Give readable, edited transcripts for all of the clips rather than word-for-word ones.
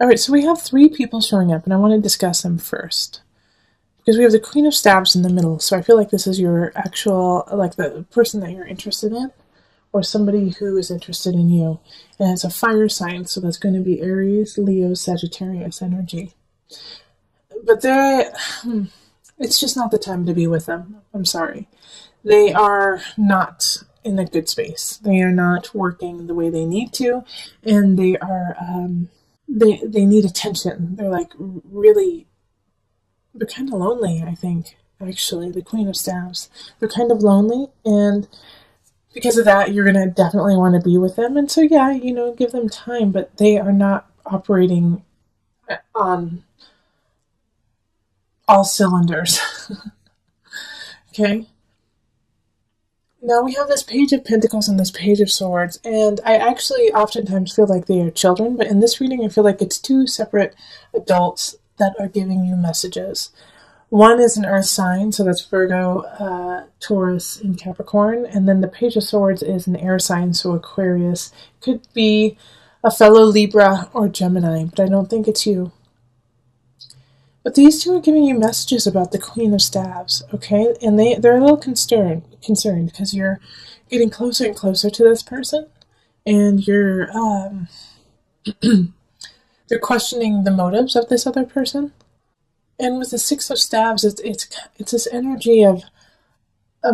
All right, so we have 3 people showing up, and I want to discuss them first. Because we have the Queen of Stabs in the middle, so I feel like this is your actual, like the person that you're interested in, or somebody who is interested in you. And it's a fire sign, so that's going to be Aries, Leo, Sagittarius energy. But it's just not the time to be with them. I'm sorry. They are not in a good space. They are not working the way they need to, and they are, they need attention. They're like really, they're kind of lonely, I think, actually, the Queen of Staves. They're kind of lonely, and because of that, you're going to definitely want to be with them. And so, yeah, give them time, but they are not operating on all cylinders. Okay? Now we have this Page of Pentacles and this Page of Swords, and I actually oftentimes feel like they are children, but in this reading I feel like it's 2 separate adults that are giving you messages. One is an earth sign, so that's Virgo, Taurus, and Capricorn, and then the Page of Swords is an air sign, so Aquarius. Could be a fellow Libra or Gemini, but I don't think it's you. But these 2 are giving you messages about the Queen of Staves, okay? And they're a little concerned because you're getting closer and closer to this person, and you're they're questioning the motives of this other person. And with the 6 of Staves, it's this energy of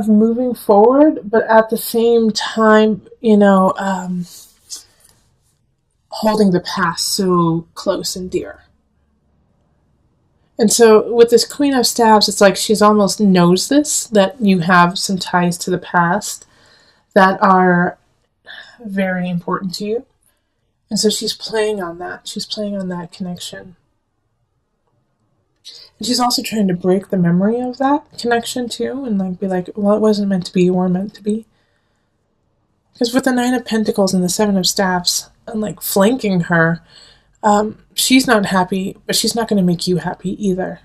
moving forward, but at the same time, holding the past so close and dear. And so with this Queen of Staves, it's like she's almost knows this, that you have some ties to the past that are very important to you. And so she's playing on that. She's playing on that connection. And she's also trying to break the memory of that connection too, and be like, well, it wasn't meant to be, or meant to be. Because with the 9 of Pentacles and the 7 of Staves, and flanking her, she's not happy, but she's not going to make you happy either.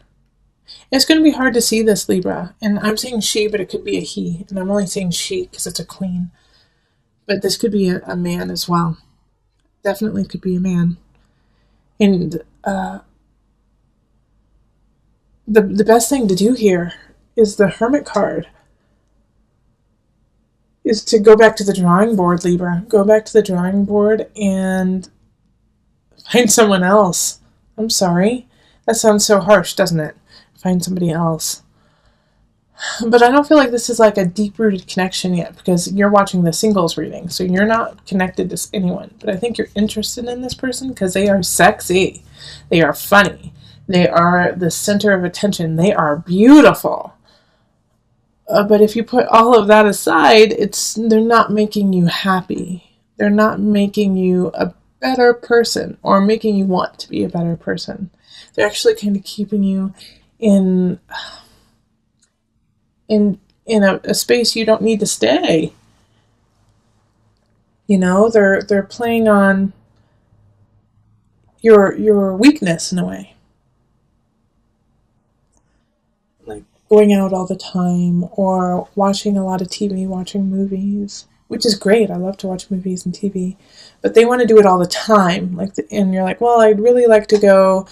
It's going to be hard to see this, Libra. And I'm saying she, but it could be a he. And I'm only saying she because it's a queen. But this could be a man as well. Definitely could be a man. And the best thing to do here is the Hermit card. Is to go back to the drawing board, Libra. Go back to the drawing board and find someone else. I'm sorry. That sounds so harsh, doesn't it? Find somebody else. But I don't feel like this is a deep-rooted connection yet, because you're watching the singles reading, so you're not connected to anyone. But I think you're interested in this person because they are sexy. They are funny. They are the center of attention. They are beautiful. But if you put all of that aside, they're not making you happy. They're not making you a better person or making you want to be a better person. They're actually kind of keeping you in a space you don't need to stay. They're playing on your weakness in a way. Going out all the time, or watching a lot of TV, watching movies, which is great. I love to watch movies and TV, but they want to do it all the time. And you're like, well, I'd really like to go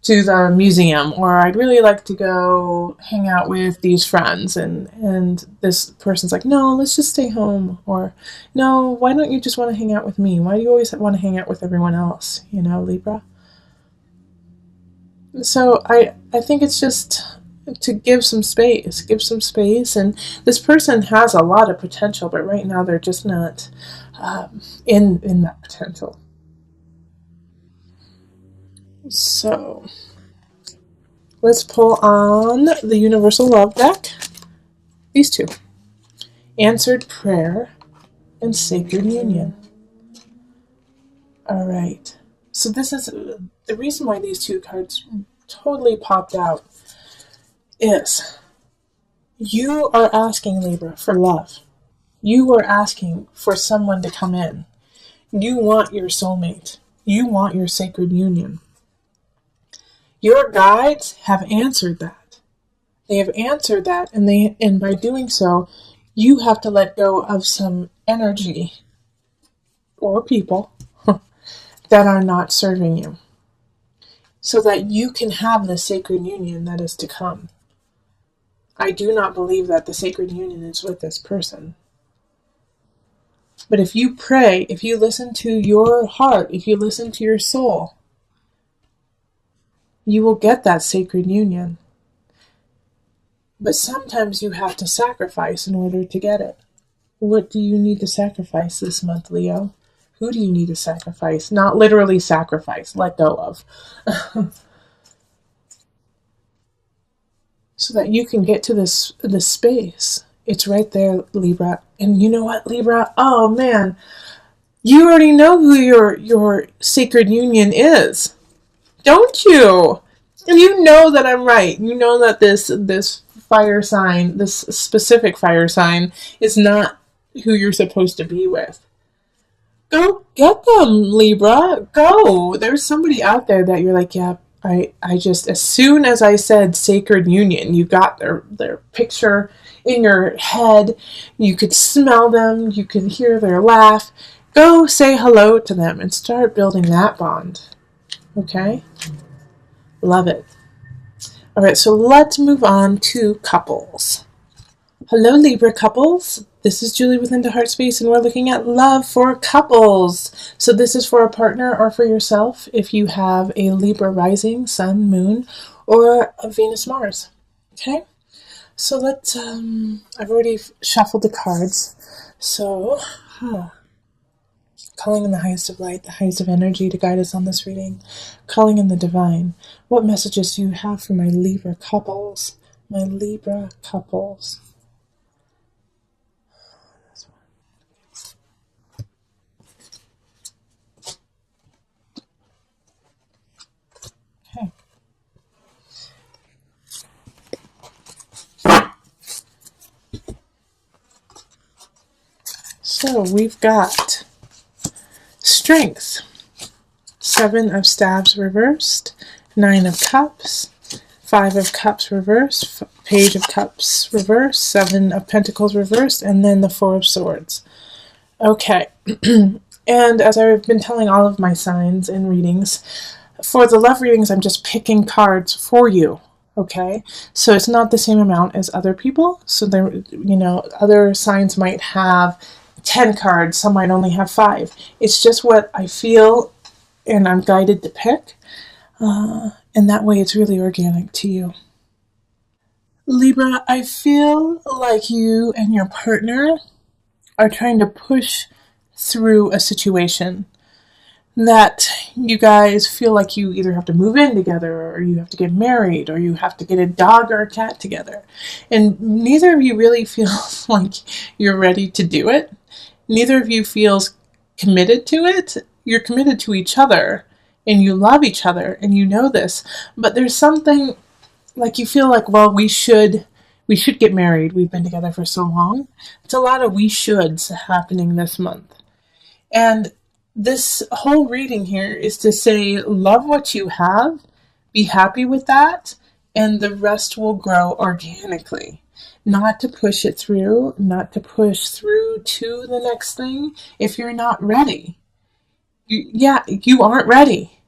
to the museum, or I'd really like to go hang out with these friends, and this person's like, no, let's just stay home, or no, why don't you just want to hang out with me? Why do you always want to hang out with everyone else? Libra. So I think it's just to give some space, and this person has a lot of potential, but right now they're just not in that potential. So let's pull on the Universal Love deck. These 2. Answered Prayer and Sacred Union. All right. So this is the reason why these 2 cards totally popped out. Is you are asking, Libra, for love. You are asking for someone to come in. You want your soulmate. You want your sacred union. Your guides have answered that. They have answered that, and by doing so, you have to let go of some energy or people that are not serving you. so that you can have the sacred union that is to come. I do not believe that the sacred union is with this person. But if you pray, if you listen to your heart, if you listen to your soul, you will get that sacred union. But sometimes you have to sacrifice in order to get it. What do you need to sacrifice this month, Leo? Who do you need to sacrifice? Not literally sacrifice, let go of. So that you can get to this space. It's right there, Libra. And you know what, Libra? Oh man, you already know who your sacred union is, don't you? And you know that I'm right. You know that this fire sign, this specific fire sign, is not who you're supposed to be with. Go get them, Libra. Go. There's somebody out there that you're like, yeah, I just, as soon as I said sacred union, you got their picture in your head. You could smell them. You could hear their laugh. Go say hello to them and start building that bond. Okay? Love it. All right, so let's move on to couples. Hello, Libra couples. This is Julie with Into Heart Space, and we're looking at love for couples. So this is for a partner or for yourself if you have a Libra rising, sun, moon, or a Venus, Mars. Okay? So let's, I've already shuffled the cards. So, calling in the highest of light, the highest of energy to guide us on this reading. Calling in the divine. What messages do you have for my Libra couples? My Libra couples. Okay. So we've got Strength, 7 of Staves reversed, 9 of Cups, 5 of Cups reversed, Page of Cups reversed, 7 of Pentacles reversed, and then the 4 of Swords. Okay, and as I've been telling all of my signs in readings, for the love readings, I'm just picking cards for you. Okay, so it's not the same amount as other people. So there, other signs might have 10 cards, some might only have 5. It's just what I feel and I'm guided to pick. And that way it's really organic to you. Libra, I feel like you and your partner are trying to push through a situation that you guys feel like you either have to move in together, or you have to get married, or you have to get a dog or a cat together. And neither of you really feels like you're ready to do it. Neither of you feels committed to it. You're committed to each other, and you love each other, and you know this. But there's something like you feel like, well, we should get married. We've been together for so long. It's a lot of we shoulds happening this month. And this whole reading here is to say, love what you have, be happy with that, and the rest will grow organically. Not to push it through, not to push through to the next thing if you're not ready. You aren't ready.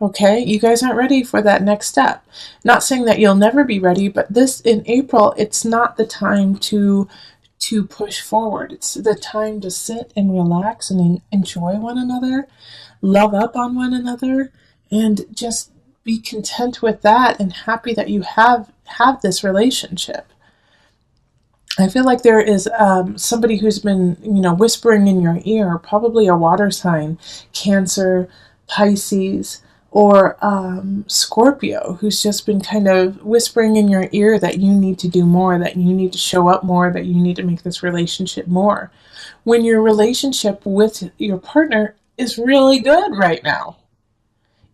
Okay? You guys aren't ready for that next step. Not saying that you'll never be ready, but this in April, it's not the time to push forward. It's the time to sit and relax and enjoy one another, love up on one another, and just be content with that and happy that you have this relationship. I feel like there is somebody who's been, whispering in your ear, probably a water sign, Cancer, Pisces, or Scorpio, who's just been kind of whispering in your ear that you need to do more, that you need to show up more, that you need to make this relationship more. When your relationship with your partner is really good right now.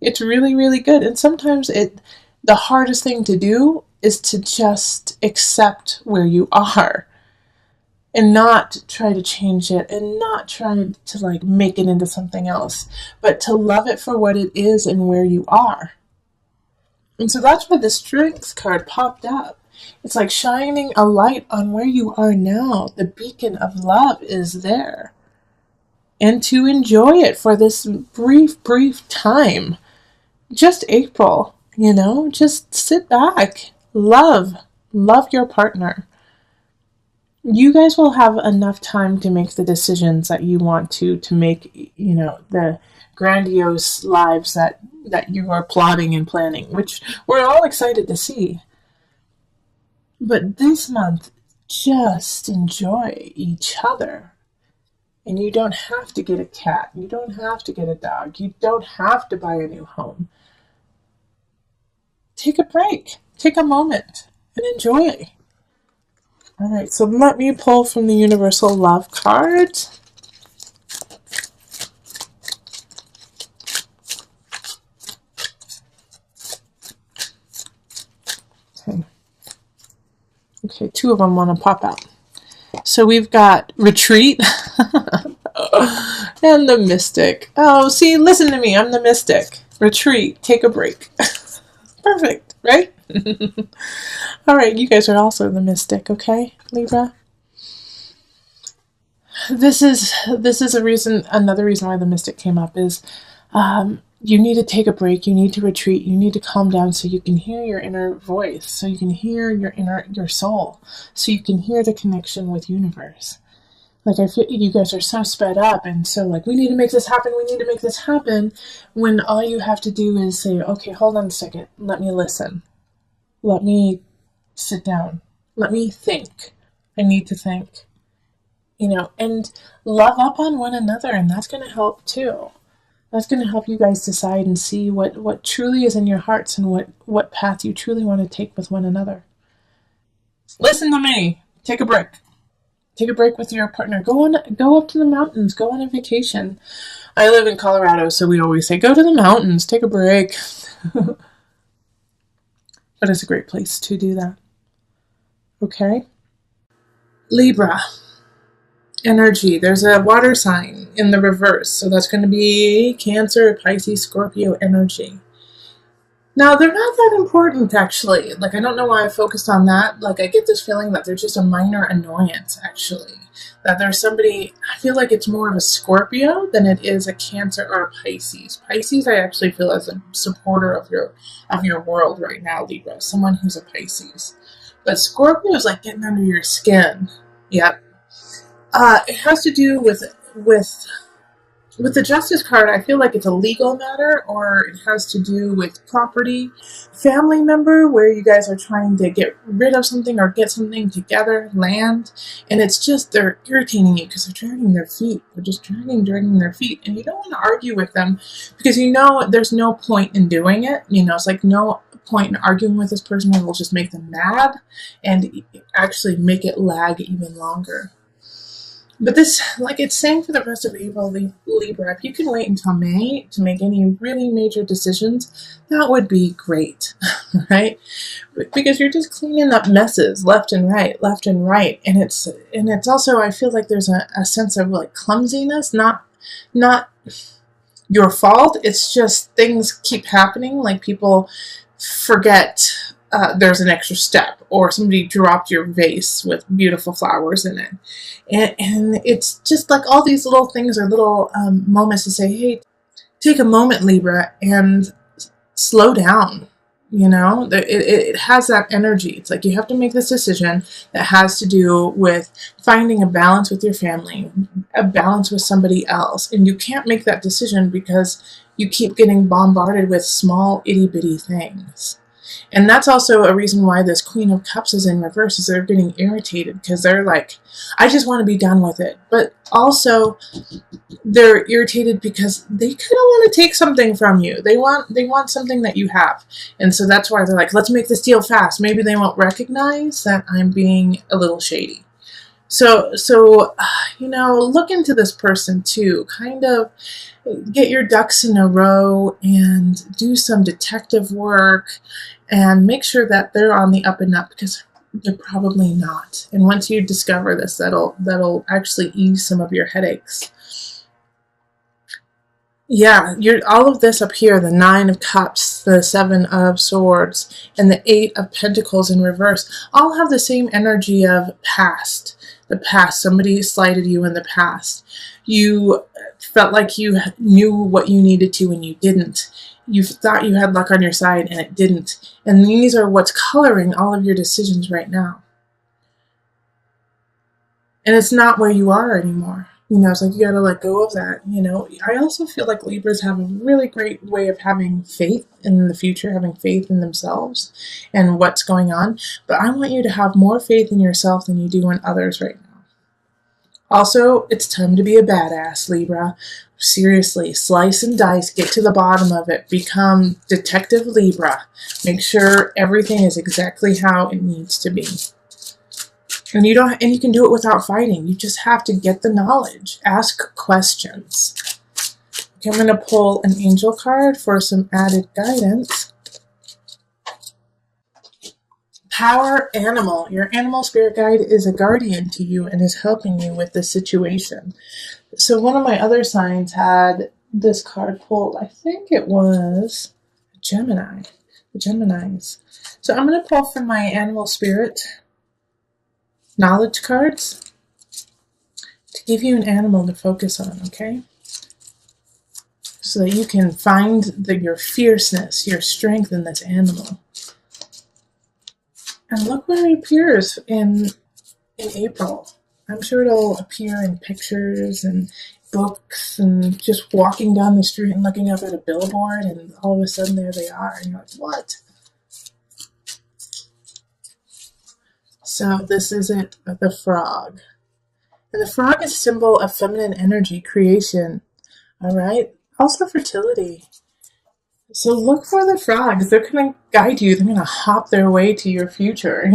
It's really, really good. And sometimes the hardest thing to do is to just accept where you are and not try to change it and not try to make it into something else, but to love it for what it is and where you are. And so that's why the Strength card popped up. It's like shining a light on where you are now. The beacon of love is there. And to enjoy it for this brief time. just April, you know, just sit back, love your partner. You guys will have enough time to make the decisions that you want to make, you know, the grandiose lives that you are plotting and planning, which we're all excited to see. But this month, just enjoy each other. And you don't have to get a cat. You don't have to get a dog. You don't have to buy a new home. Take a break. Take a moment and enjoy. All right, so let me pull from the Universal Love card. Okay. Okay, two of them want to pop out. So we've got retreat and the mystic. Oh, see, listen to me. I'm the mystic. Retreat. Take a break. Perfect, right? All right, you guys are also the mystic, okay, Libra? This is another reason why the mystic came up is you need to take a break, you need to retreat, you need to calm down so you can hear your inner voice, so you can hear your soul, so you can hear the connection with universe. Like, I feel you guys are so sped up and so like, we need to make this happen, we need to make this happen, when all you have to do is say, okay, hold on a second, let me listen. Let me sit down. Let me think. I need to think. You know, and love up on one another, and that's going to help too. That's going to help you guys decide and see what truly is in your hearts and what path you truly want to take with one another. Listen to me. Take a break. Take a break with your partner. Go up to the mountains. Go on a vacation. I live in Colorado, so we always say, go to the mountains. Take a break. But it's a great place to do that. Okay? Libra. Energy. There's a water sign in the reverse. So that's going to be Cancer, Pisces, Scorpio energy. Now, they're not that important, actually. Like, I don't know why I focused on that. Like, I get this feeling that they're just a minor annoyance, actually. That there's somebody, I feel like it's more of a Scorpio than it is a Cancer or a Pisces. Pisces, I actually feel as a supporter of your world right now, Libra. Someone who's a Pisces. But Scorpio is like getting under your skin. Yep. It has to do with the Justice card. I feel like it's a legal matter, or it has to do with property, family member, where you guys are trying to get rid of something or get something together, land, and it's just they're irritating you because they're dragging their feet. They're just dragging their feet, and you don't want to argue with them because you know there's no point in doing it. You know, it's like no point in arguing with this person. It will just make them mad and actually make it lag even longer. But this, like it's saying for the rest of April, Libra, if you can wait until May to make any really major decisions, that would be great, right? Because you're just cleaning up messes left and right, and it's also, I feel like there's a sense of like clumsiness, not your fault. It's just things keep happening, like people forget there's an extra step, or somebody dropped your vase with beautiful flowers in it. And it's just like all these little things are little moments to say, hey, take a moment, Libra, and slow down. You know, it has that energy. It's like you have to make this decision that has to do with finding a balance with your family, a balance with somebody else. And you can't make that decision because you keep getting bombarded with small itty bitty things. And that's also a reason why this Queen of Cups is in reverse, is they're getting irritated because they're like, I just want to be done with it. But also they're irritated because they kind of want to take something from you. They want something that you have. And so that's why they're like, let's make this deal fast. Maybe they won't recognize that I'm being a little shady. So you know, look into this person too. Kind of get your ducks in a row and do some detective work and make sure that they're on the up and up, because they're probably not. And once you discover this, that'll actually ease some of your headaches. Yeah, all of this up here, the 9 of Cups, the 7 of Swords, and the 8 of Pentacles in reverse, all have the same energy of past. The past, somebody slighted you in the past. You felt like you knew what you needed to and you didn't. you thought you had luck on your side and it didn't. And these are what's coloring all of your decisions right now. And it's not where you are anymore. It's like you got to let go of that. I also feel like Libras have a really great way of having faith in the future, having faith in themselves and what's going on. But I want you to have more faith in yourself than you do in others right now. Also, it's time to be a badass, Libra. Seriously, slice and dice, get to the bottom of it, become Detective Libra. Make sure everything is exactly how it needs to be. And you can do it without fighting. You just have to get the knowledge. Ask questions. Okay, I'm going to pull an angel card for some added guidance. Power animal. Your animal spirit guide is a guardian to you and is helping you with this situation. So one of my other signs had this card pulled. I think it was Gemini. The Geminis. So I'm going to pull from my animal spirit knowledge cards to give you an animal to focus on, okay? So that you can find your fierceness, your strength in this animal. And look where it appears in April. I'm sure it'll appear in pictures and books and just walking down the street and looking up at a billboard and all of a sudden there they are and you're like, what? So this is it, the frog. And the frog is a symbol of feminine energy, creation. All right? Also fertility. So look for the frogs. They're going to guide you. They're going to hop their way to your future,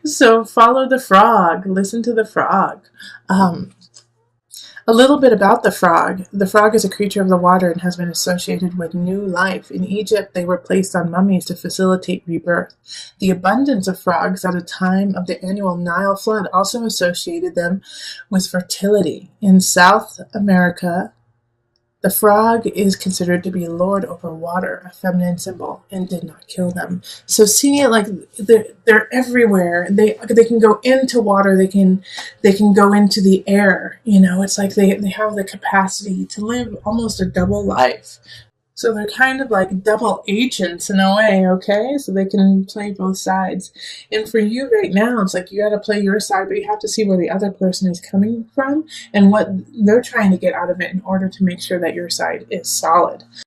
So follow the frog. Listen to the frog. A little bit about the frog. The frog is a creature of the water and has been associated with new life. In Egypt, they were placed on mummies to facilitate rebirth. The abundance of frogs at a time of the annual Nile flood also associated them with fertility. In South America, the frog is considered to be lord over water, a feminine symbol, and did not kill them. So seeing it like they're everywhere. They can go into water. They can go into the air. It's like they have the capacity to live almost a double life. So they're kind of like double agents in a way, okay? So they can play both sides. And for you right now, it's like you got to play your side, but you have to see where the other person is coming from and what they're trying to get out of it in order to make sure that your side is solid.